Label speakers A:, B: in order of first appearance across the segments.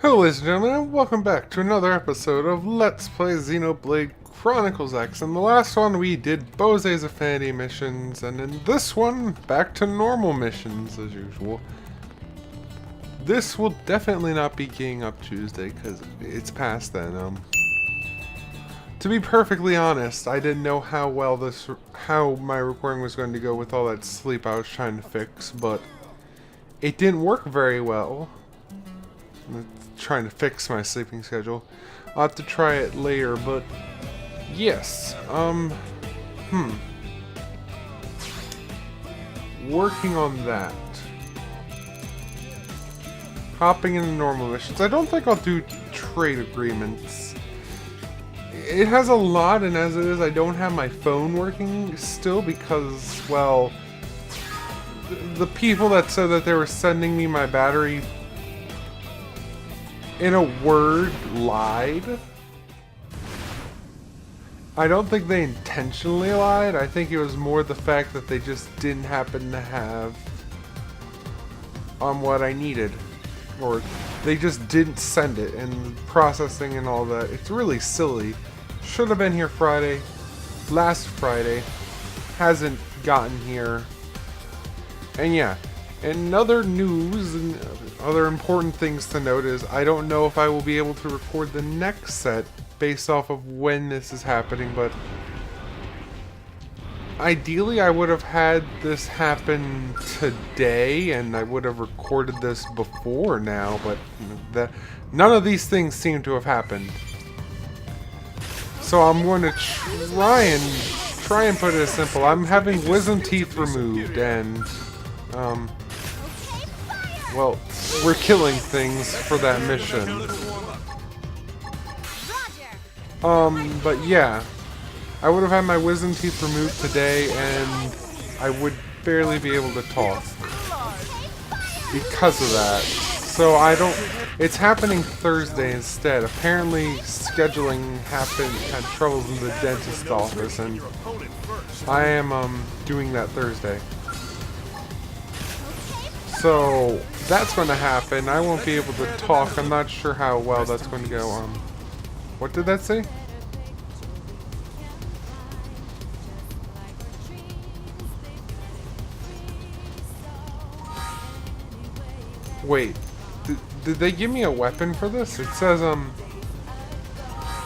A: Hello ladies and gentlemen, and welcome back to another episode of Let's Play Xenoblade Chronicles X. In the last one we did Bose's Affinity missions, and in this one, back to normal missions as usual. This will definitely not be Getting Up Tuesday, because it's past then. To be perfectly honest, I didn't know how my recording was going to go with all that sleep I was trying to fix, but it didn't work very well. Trying to fix my sleeping schedule. I'll have to try it later, but yes, working on that. Hopping into normal missions. I don't think I'll do trade agreements. It has a lot, and as it is, I don't have my phone working still because, well, the people that said that they were sending me my battery in a word lied. I don't think they intentionally lied. I think it was more the fact that they just didn't happen to have what I needed, or they just didn't send it, and processing and all that. It's really silly. Should have been here Friday, last Friday, hasn't gotten here. And yeah, in other news and other important things to note is I don't know if I will be able to record the next set based off of when this is happening, but ideally I would have had this happen today and I would have recorded this before now, but none of these things seem to have happened. So I'm going to try and put it as simple. I'm having wisdom teeth removed, and well, we're killing things for that mission. But yeah, I would have had my wisdom teeth removed today, and I would barely be able to talk because of that. So it's happening Thursday instead. Apparently scheduling had troubles in the dentist office, and I am doing that Thursday. So that's going to happen. I won't be able to talk. I'm not sure how well that's going to go. What did that say? Wait, did they give me a weapon for this? It says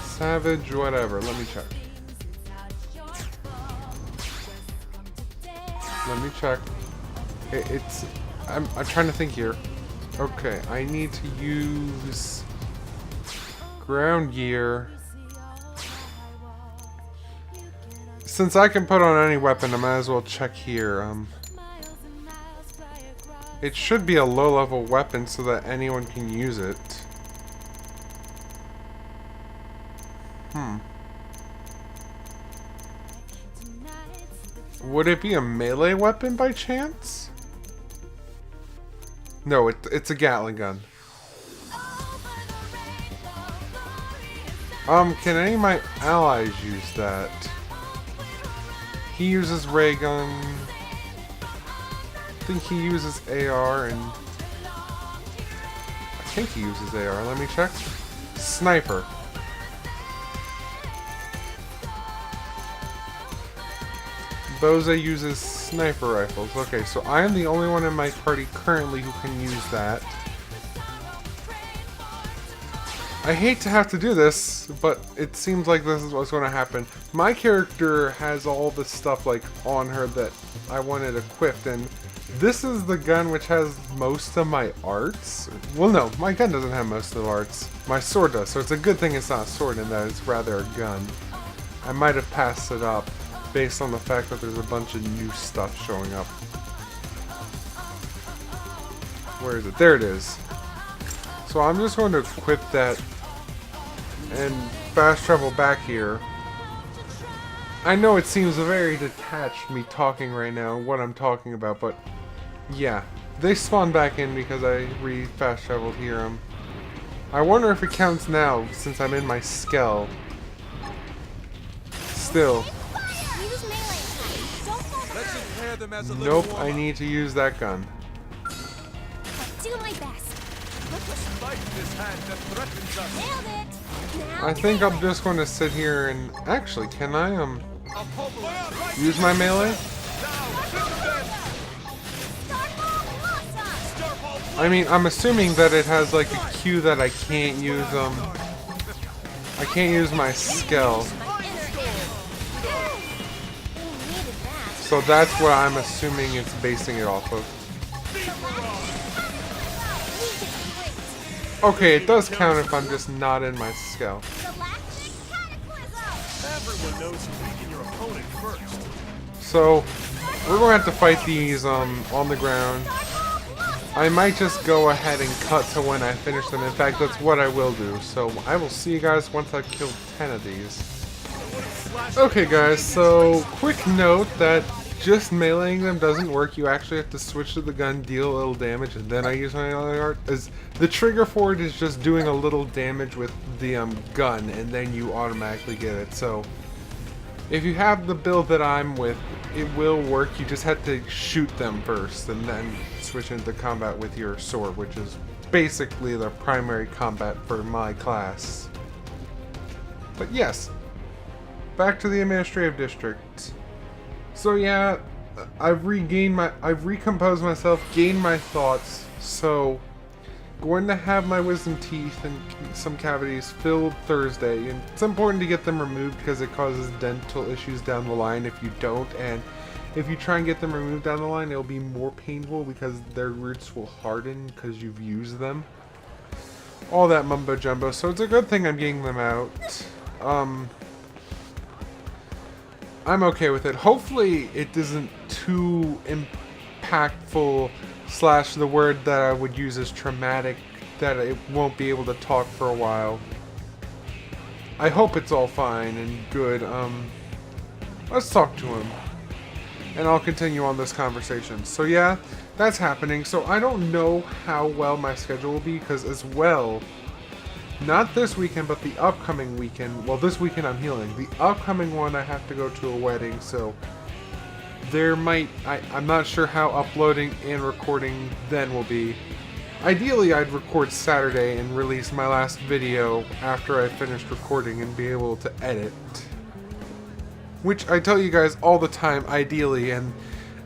A: savage whatever. Let me check. Let me check. I'm trying to think here. Okay, I need to use ground gear. Since I can put on any weapon, I might as well check here. It should be a low-level weapon so that anyone can use it. Would it be a melee weapon by chance? No, it's a Gatling gun. Can any of my allies use that? He uses ray gun. I think he uses AR, and I think he uses AR. Let me check. Sniper. Bose uses sniper rifles. Okay, so I am the only one in my party currently who can use that. I hate to have to do this, but it seems like this is what's going to happen. My character has all the stuff like on her that I wanted equipped, and this is the gun which has most of my arts. Well, no, my gun doesn't have most of the arts. My sword does, so it's a good thing it's not a sword and that it's rather a gun. I might have passed it up based on the fact that there's a bunch of new stuff showing up. Where is it? There it is. So I'm just going to equip that and fast travel back here. I know it seems very detached, me talking right now, what I'm talking about, but yeah. They spawned back in because I fast traveled here. I wonder if it counts now, since I'm in my Skell. Still. Nope, I need to use that gun.
B: I'll do my best.
A: I think I'm just going to sit here and... Actually, can I, use my melee? I mean, I'm assuming that it has, like, a Q that I can't use, I can't use my skill. So that's what I'm assuming it's basing it off of. Okay, it does count if I'm just not in my skill. So, we're going to have to fight these on the ground. I might just go ahead and cut to when I finish them. In fact, that's what I will do. So, I will see you guys once I've killed 10 of these. Okay guys, so quick note that just meleeing them doesn't work. You actually have to switch to the gun, deal a little damage, and then I use my other art. As the trigger for it is just doing a little damage with the gun, and then you automatically get it. So if you have the build that I'm with, it will work. You just have to shoot them first, and then switch into combat with your sword, which is basically the primary combat for my class. But yes, back to the administrative district. So yeah, I've recomposed myself, gained my thoughts, so going to have my wisdom teeth and some cavities filled Thursday, and it's important to get them removed because it causes dental issues down the line if you don't, and if you try and get them removed down the line, it'll be more painful because their roots will harden because you've used them. All that mumbo jumbo, so it's a good thing I'm getting them out. I'm okay with it. Hopefully it isn't too impactful / the word that I would use is traumatic, that it won't be able to talk for a while. I hope it's all fine and good. Let's talk to him. And I'll continue on this conversation. So yeah, that's happening. So I don't know how well my schedule will be because as well, not this weekend, but the upcoming weekend. Well, this weekend I'm healing. The upcoming one I have to go to a wedding, so there might... I'm not sure how uploading and recording then will be. Ideally, I'd record Saturday and release my last video after I finished recording and be able to edit. Which I tell you guys all the time, ideally, and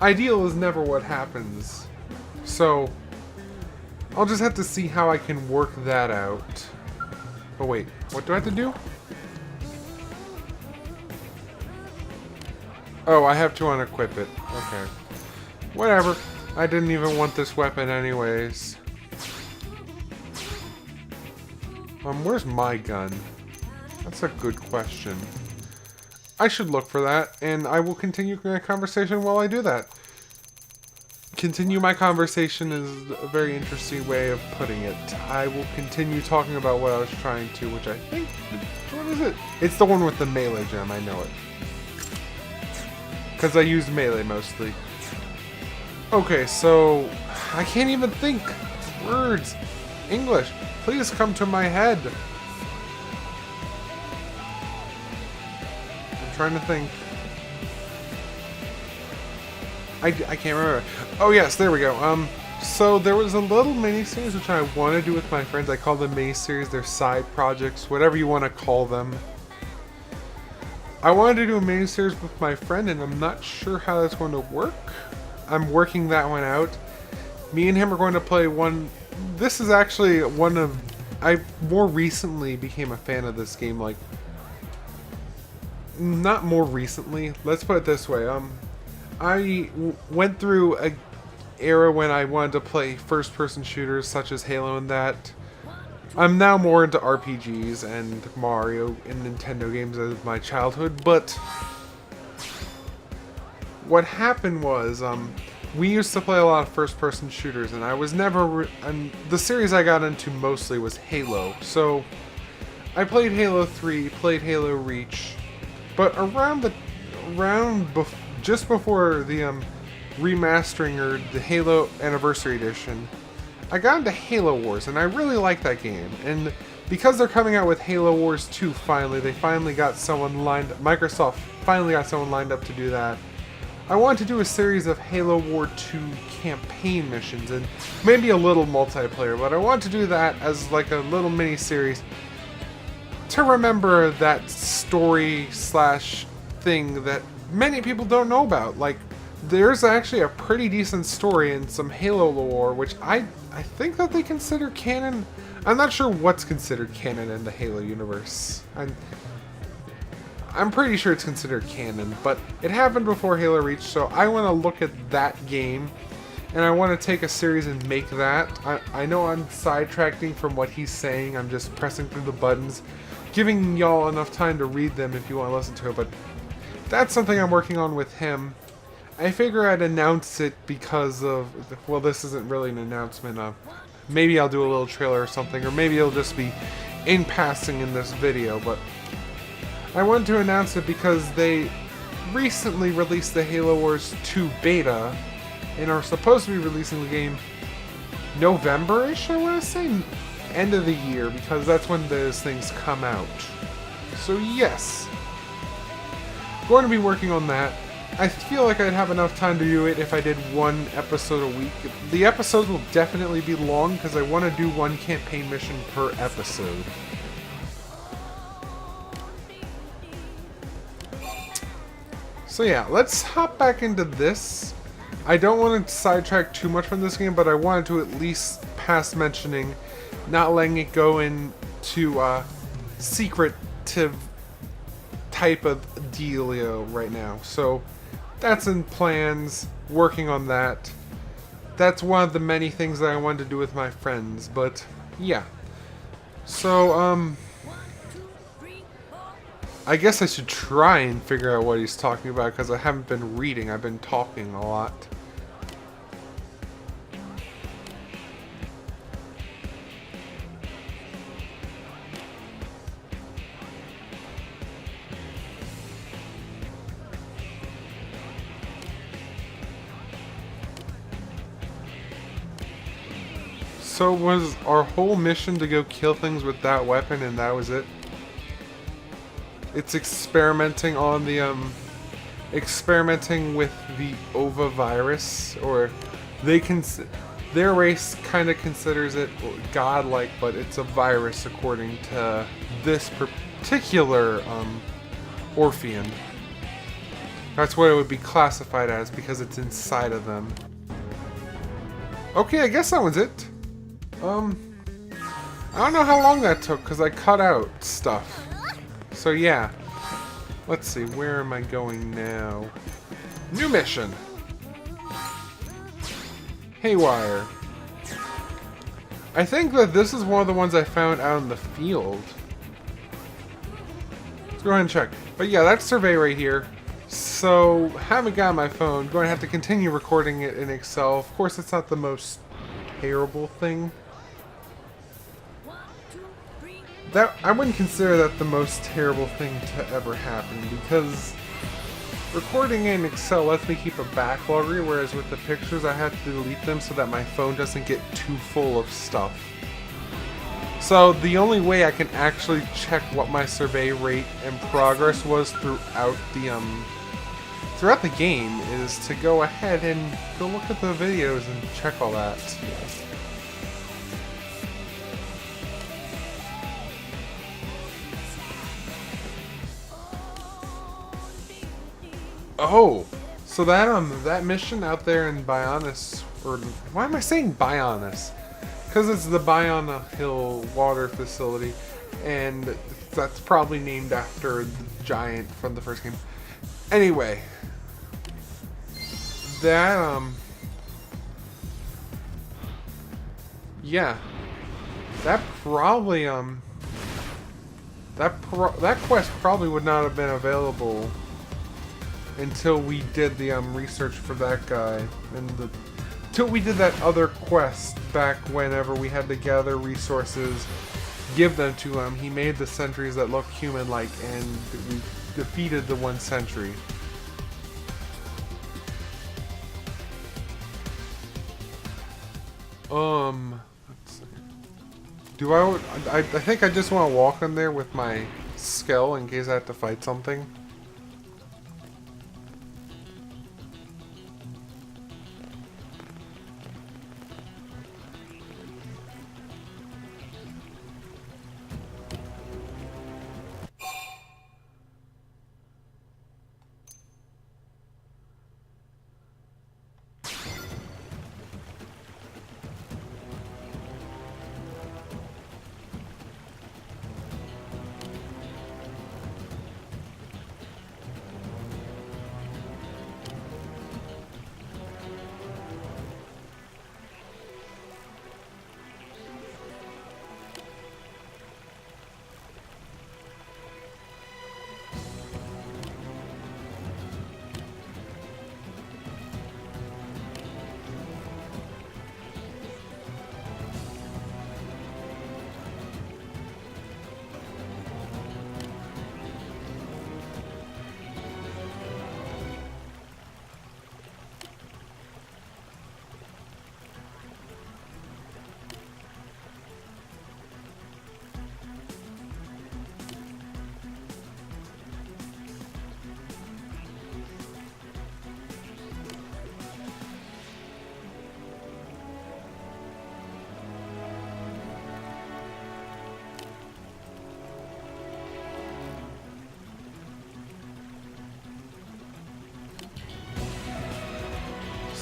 A: ideal is never what happens. So, I'll just have to see how I can work that out. Oh wait, what do I have to do? Oh, I have to unequip it. Okay. Whatever. I didn't even want this weapon anyways. Where's my gun? That's a good question. I should look for that, and I will continue my conversation while I do that. Continue my conversation is a very interesting way of putting it. I will continue talking about what I was trying to, which I think... What is it? It's the one with the melee gem, I know it. Because I use melee mostly. Okay, so... I can't even think! Words! English! Please come to my head! I'm trying to think. I can't remember. Oh yes, there we go. So there was a little mini-series which I want to do with my friends. I call them mini-series, they're side projects, whatever you want to call them. I wanted to do a mini-series with my friend and I'm not sure how that's going to work. I'm working that one out. Me and him are going to play one... This is actually one of... I more recently became a fan of this game, like... Not more recently, let's put it this way, I went through an era when I wanted to play first-person shooters such as Halo and that. I'm now more into RPGs and Mario and Nintendo games as my childhood, but what happened was we used to play a lot of first-person shooters, and I was never... the series I got into mostly was Halo, so I played Halo 3, played Halo Reach, but just before the remastering or the Halo Anniversary Edition, I got into Halo Wars, and I really like that game. And because they're coming out with Halo Wars 2 finally, they finally got someone lined up, Microsoft finally got someone lined up to do that. I want to do a series of Halo War 2 campaign missions and maybe a little multiplayer, but I want to do that as like a little mini series to remember that story slash thing that many people don't know about. Like, there's actually a pretty decent story in some Halo lore, which I think that they consider canon. I'm not sure what's considered canon in the Halo universe. I'm pretty sure it's considered canon, but it happened before Halo Reach, so I want to look at that game, and I want to take a series and make that. I know I'm sidetracking from what he's saying, I'm just pressing through the buttons, giving y'all enough time to read them if you want to listen to it, but that's something I'm working on with him. I figure I'd announce it because of, well, this isn't really an announcement. Maybe I'll do a little trailer or something, or maybe it'll just be in passing in this video, but I wanted to announce it because they recently released the Halo Wars 2 beta and are supposed to be releasing the game November-ish, I want to say? End of the year, because that's when those things come out. So yes, going to be working on that. I feel like I'd have enough time to do it if I did one episode a week. The episodes will definitely be long because I want to do one campaign mission per episode. So yeah, let's hop back into this. I don't want to sidetrack too much from this game, but I wanted to at least pass mentioning, not letting it go into secretive type of dealio right now. So that's in plans, working on that. That's one of the many things that I wanted to do with my friends, but yeah. So, I guess I should try and figure out what he's talking about because I haven't been reading, I've been talking a lot. So was our whole mission to go kill things with that weapon and that was it? It's experimenting on the, experimenting with the Ovah virus, or their race kind of considers it godlike, but it's a virus according to this particular, Orphean. That's what it would be classified as because it's inside of them. Okay, I guess that was it. I don't know how long that took because I cut out stuff. So yeah, let's see, where am I going now? New mission! Haywire. I think that this is one of the ones I found out in the field. Let's go ahead and check. But yeah, that's survey right here. So, haven't got my phone. Going to have to continue recording it in Excel. Of course, it's not the most terrible thing. That I wouldn't consider that the most terrible thing to ever happen because recording in Excel lets me keep a backlog, whereas with the pictures I have to delete them so that my phone doesn't get too full of stuff. So the only way I can actually check what my survey rate and progress was throughout the game is to go ahead and go look at the videos and check all that. Oh, so that mission out there in Bionis, or why am I saying Bionis? Because it's the Biona Hill water facility, and that's probably named after the giant from the first game. Anyway, that yeah, that probably that quest probably would not have been available until we did the research for that guy, and until we did that other quest back whenever we had to gather resources, give them to him. He made the sentries that look human-like, and we defeated the one sentry. Let's see. I think I just want to walk in there with my skill in case I have to fight something.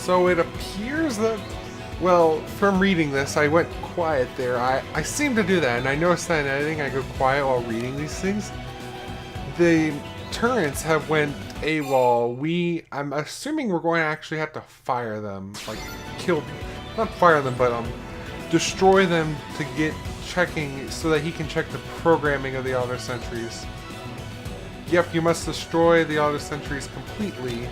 A: So it appears that, well, from reading this, I went quiet there. I seem to do that, and I noticed that in editing I go quiet while reading these things. The turrets have went AWOL. I'm assuming we're going to actually have to fire them, like not fire them, but destroy them to get checking so that he can check the programming of the auto sentries. Yep, you must destroy the auto sentries completely.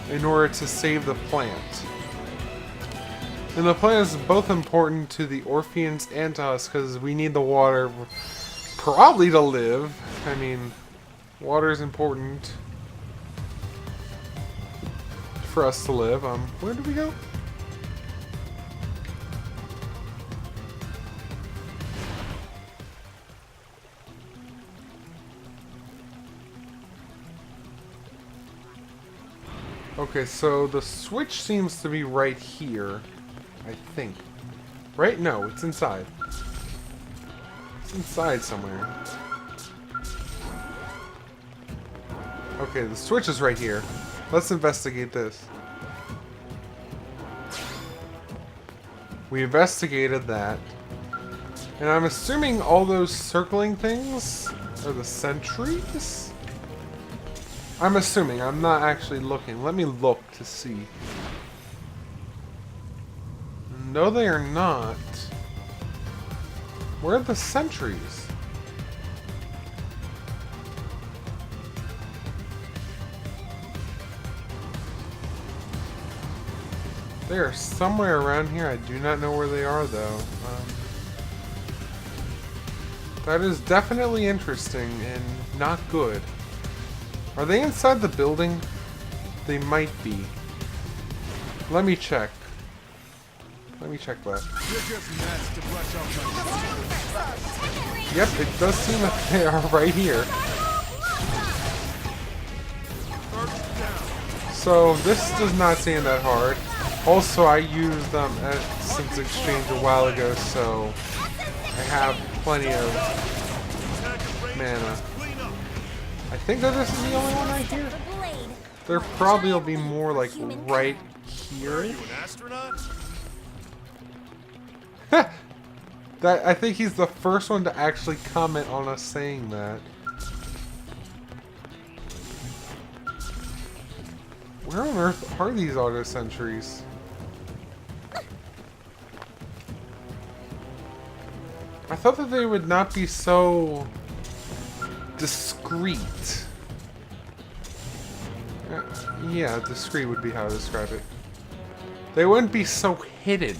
A: In order to save the plant. And the plant is both important to the Orpheans and to us because we need the water probably to live. I mean, water is important for us to live. Where do we go? Okay, so the switch seems to be right here, I think. Right? No, it's inside. It's inside somewhere. Okay, the switch is right here. Let's investigate this. We investigated that. And I'm assuming all those circling things are the sentries? I'm assuming. I'm not actually looking. Let me look to see. No, they are not. Where are the sentries? They are somewhere around here. I do not know where they are, though. That is definitely interesting and not good. Are they inside the building? They might be. Let me check. Let me check that. Yep, it does seem that they are right here. So this does not seem that hard. Also, I used Essence Exchange a while ago, so I have plenty of mana. I think that this is the only one right here. There probably will be more like right here. That I think he's the first one to actually comment on us saying that. Where on earth are these auto sentries? I thought that they would not be so discreet. Yeah, discreet would be how to describe it. They wouldn't be so hidden.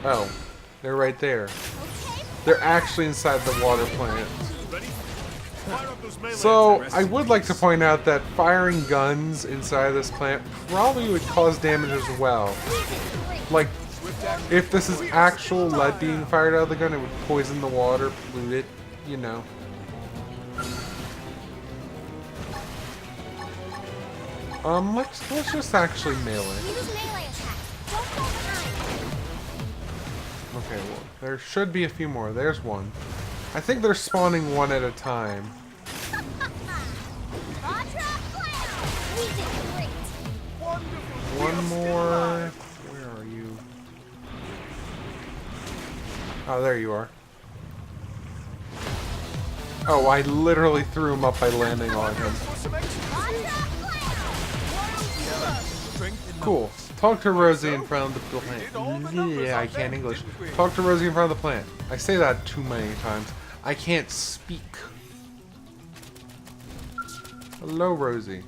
A: Oh, they're right there. They're actually inside the water plant. So, I would like to point out that firing guns inside this plant probably would cause damage as well. Like, if this is actual lead being fired out of the gun, it would poison the water, pollute it, you know. Let's just actually melee. Okay, well, there should be a few more. There's one. I think they're spawning one at a time. One more. Where are you? Oh, there you are. Oh, I literally threw him up by landing on him. Cool. Talk to Rosie in front of the plant. Yeah, I can't English. Talk to Rosie in front of the plant. I say that too many times. I can't speak. Hello, Rosie.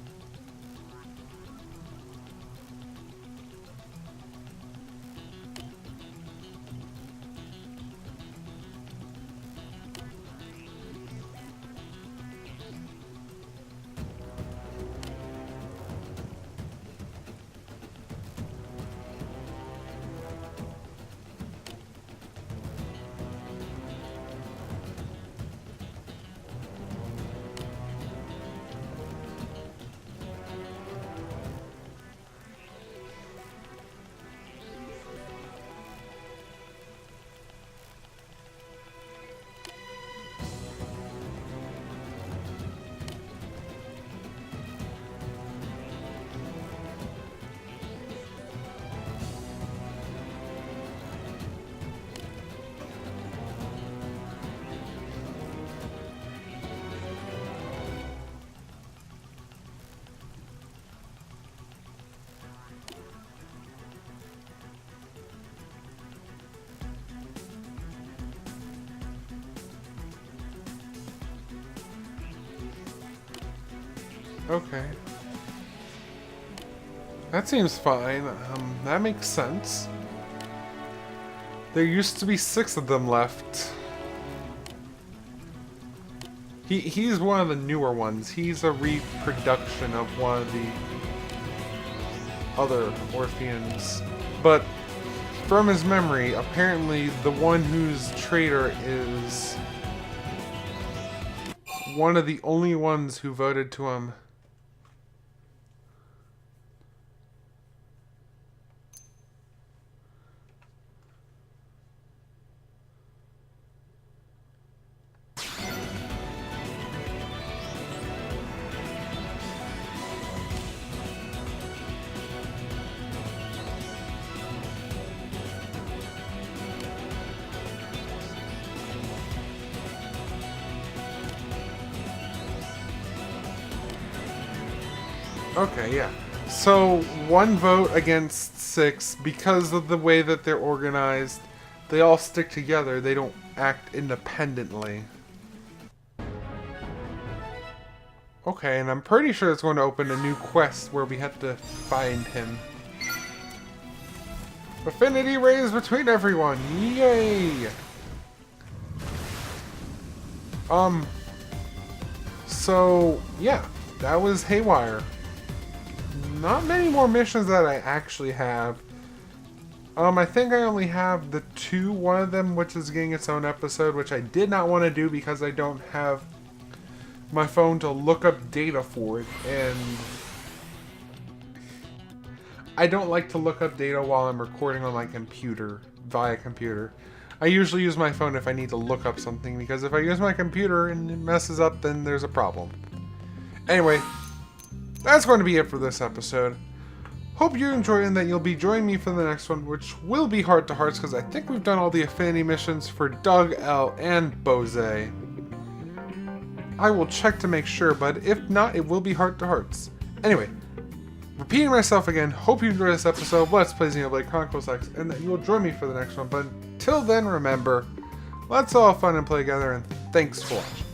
A: Okay. That seems fine. That makes sense. There used to be 6 of them left. He's one of the newer ones. He's a reproduction of one of the other Orpheans. But from his memory, apparently the one whose traitor is one of the only ones who voted to him. Okay, yeah. So, 1 vote against 6, because of the way that they're organized, they all stick together, they don't act independently. Okay, and I'm pretty sure it's going to open a new quest where we have to find him. Affinity raised between everyone! Yay! So, yeah, that was Haywire. Not many more missions that I actually have. I think I only have the 2, one of them which is getting its own episode, which I did not want to do because I don't have my phone to look up data for it, and I don't like to look up data while I'm recording on my computer, via computer. I usually use my phone if I need to look up something, because if I use my computer and it messes up, then there's a problem. Anyway, that's going to be it for this episode. Hope you enjoyed and that you'll be joining me for the next one, which will be Heart to Hearts, because I think we've done all the affinity missions for Doug, L, and Bose. I will check to make sure, but if not, it will be Heart to Hearts. Anyway, repeating myself again, hope you enjoyed this episode of Let's Play Xenoblade Chronicles X, and that you will join me for the next one. But until then, remember, let's all have fun and play together, and thanks for watching.